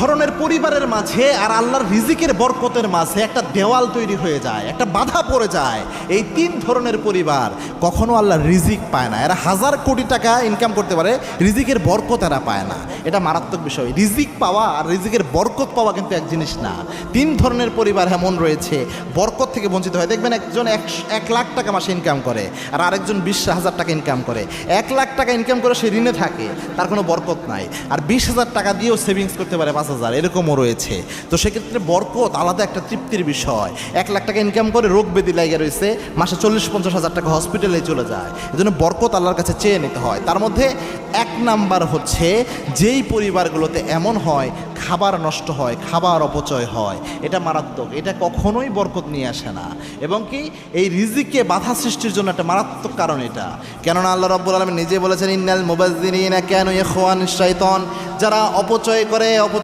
ধরনের পরিবারের মাঝে আর আল্লাহর রিজিকের বরকতের মাঝে একটা দেওয়াল তৈরি হয়ে যায়, একটা বাধা পড়ে যায়। এই তিন ধরনের পরিবার কখনো আল্লাহর রিজিক পায় না। এরা হাজার কোটি টাকা ইনকাম করতে পারে, রিজিকের বরকত এরা পায় না। এটা মারাত্মক বিষয়। রিজিক পাওয়া আর রিজিকের বরকত পাওয়া কিন্তু এক জিনিস না। তিন ধরনের পরিবার এমন রয়েছে বরকত থেকে বঞ্চিত হয়। দেখবেন একজন 1 লাখ টাকা মাসে ইনকাম করে, আর আরেকজন 20,000 টাকা ইনকাম করে। 1 লাখ টাকা ইনকাম করে সে ঋণে থাকে, তার কোনো বরকত নাই। আর 20,000 টাকা দিয়েও সেভিংস করতে পারে 5,000, এরকমও রয়েছে। তো সেক্ষেত্রে বরকত আলাদা একটা তৃপ্তির বিষয়। 1 লাখ টাকা ইনকাম করে রোগ ব্যাধি লাগিয়ে রয়েছে, মাসে 40-50 হাজার টাকা হসপিটালে চলে যায়। এজন্য বরকত আল্লাহর কাছে চেয়ে নিতে হয়। তার মধ্যে 1 নাম্বার হচ্ছে যেই পরিবারগুলোতে এমন হয় খাবার নষ্ট হয়, খাবার অপচয় হয়, এটা মারাত্মক। এটা কখনোই বরকত নিয়ে আসে না, এবং কি এই রিজিকে বাধা সৃষ্টির জন্য একটা মারাত্মক কারণ এটা। কেননা আল্লাহ রাব্বুল আলামিন নিজে বলেছেন, ইন্নাল মুবাজ্জিরিনা কানু ইখওয়ানাশ শাইতান, যারা অপচয় করে